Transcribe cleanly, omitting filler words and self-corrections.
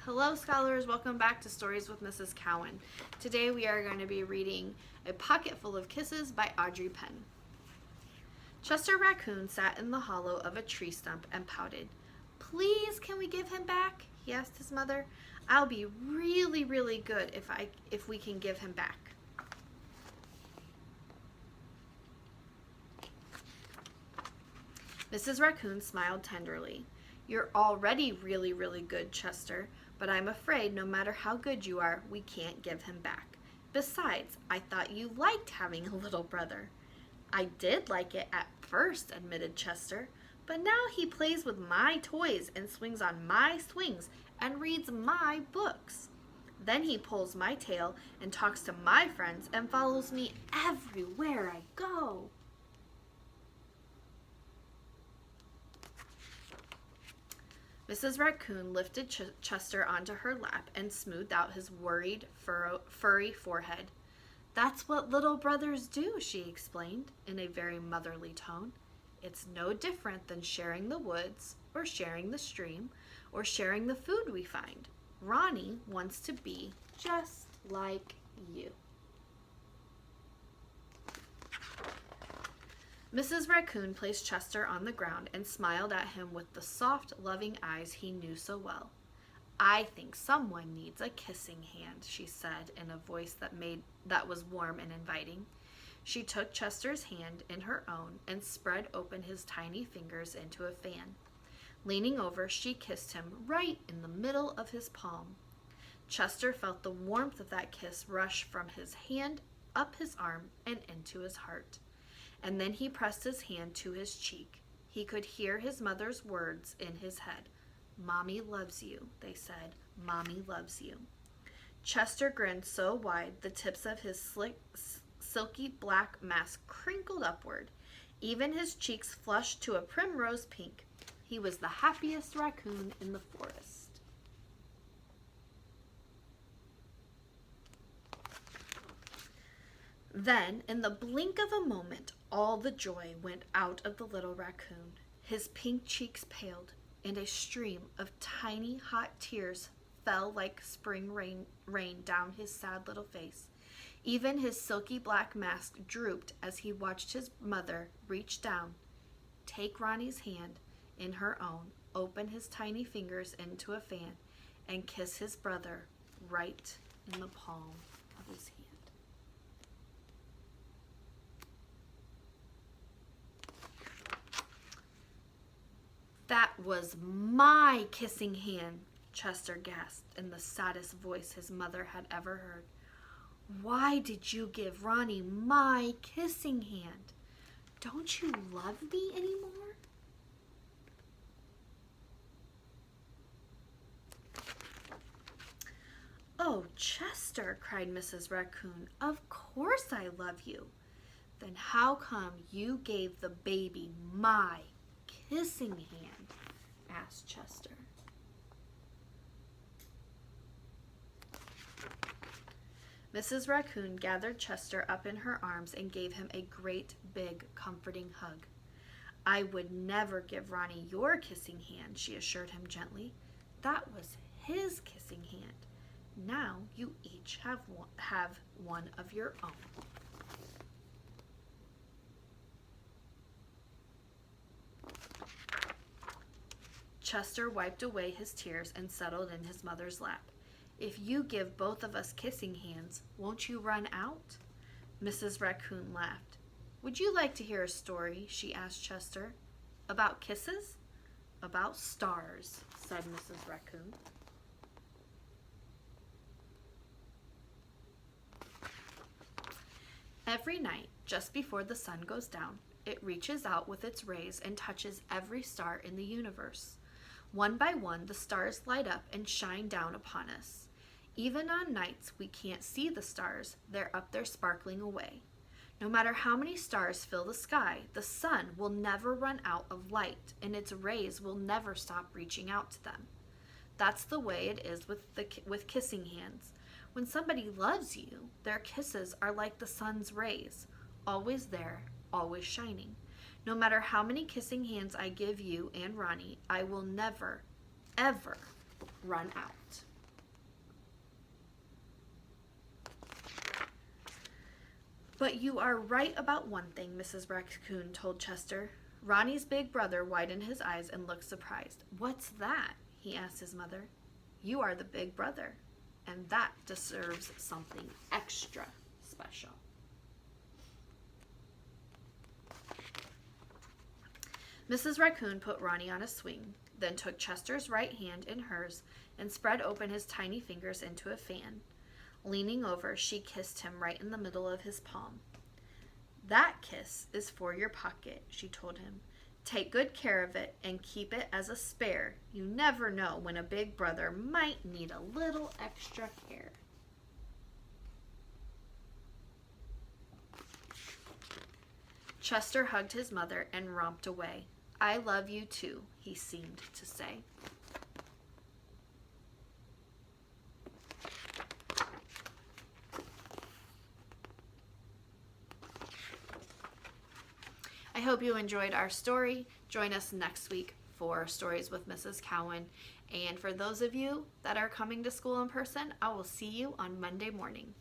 Hello scholars, welcome back to Stories with Mrs. Cowan. Today we are going to be reading A Pocket Full of Kisses by Audrey Penn. Chester Raccoon sat in the hollow of a tree stump and pouted. "Please, can we give him back?" he asked his mother. "I'll be really good if we can give him back." Mrs. Raccoon smiled tenderly. "You're already really good, Chester, but I'm afraid no matter how good you are, we can't give him back. Besides, I thought you liked having a little brother." "I did like it at first," admitted Chester, "but now he plays with my toys and swings on my swings and reads my books. Then he pulls my tail and talks to my friends and follows me everywhere I go." Mrs. Raccoon lifted Chester onto her lap and smoothed out his worried, furry forehead. "That's what little brothers do," she explained in a very motherly tone. "It's no different than sharing the woods, or sharing the stream, or sharing the food we find. Ronnie wants to be just like you." Mrs. Raccoon placed Chester on the ground and smiled at him with the soft, loving eyes he knew so well. "I think someone needs a kissing hand," she said in a voice that was warm and inviting. She took Chester's hand in her own and spread open his tiny fingers into a fan. Leaning over, she kissed him right in the middle of his palm. Chester felt the warmth of that kiss rush from his hand up his arm and into his heart. And then he pressed his hand to his cheek. He could hear his mother's words in his head. "Mommy loves you," they said. "Mommy loves you." Chester grinned so wide the tips of his silky black mask crinkled upward. Even his cheeks flushed to a primrose pink. He was the happiest raccoon in the forest. Then, in the blink of a moment, all the joy went out of the little raccoon. His pink cheeks paled, and a stream of tiny hot tears fell like spring rain down his sad little face. Even his silky black mask drooped as he watched his mother reach down, take Ronnie's hand in her own, open his tiny fingers into a fan, and kiss his brother right in the palm of his hand. "That was my kissing hand," Chester gasped in the saddest voice his mother had ever heard. "Why did you give Ronnie my kissing hand? Don't you love me anymore?" "Oh, Chester," cried Mrs. Raccoon, "of course I love you. Then how come you gave the baby my kissing hand?" asked Chester. Mrs. Raccoon gathered Chester up in her arms and gave him a great, big, comforting hug. "I would never give Ronnie your kissing hand," she assured him gently. "That was his kissing hand. Now you each have one of your own." Chester wiped away his tears and settled in his mother's lap. "If you give both of us kissing hands, won't you run out?" Mrs. Raccoon laughed. "Would you like to hear a story?" she asked Chester. "About kisses?" "About stars," said Mrs. Raccoon. Every night, just before the sun goes down, it reaches out with its rays and touches every star in the universe. One by one, the stars light up and shine down upon us. Even on nights we can't see the stars, they're up there sparkling away. No matter how many stars fill the sky, the sun will never run out of light, and its rays will never stop reaching out to them. That's the way it is with kissing hands. When somebody loves you, their kisses are like the sun's rays, always there, always shining. No matter how many kissing hands I give you and Ronnie, I will never, ever run out. But you are right about one thing, Mrs. Raccoon told Chester. Ronnie's big brother widened his eyes and looked surprised. What's that? He asked his mother. You are the big brother, and that deserves something extra special. Mrs. Raccoon put Ronnie on a swing, then took Chester's right hand in hers and spread open his tiny fingers into a fan. Leaning over, she kissed him right in the middle of his palm. That kiss is for your pocket, she told him. Take good care of it and keep it as a spare. You never know when a big brother might need a little extra care. Chester hugged his mother and romped away. I love you too, he seemed to say. I hope you enjoyed our story. Join us next week for Stories with Mrs. Cowan. And for those of you that are coming to school in person, I will see you on Monday morning.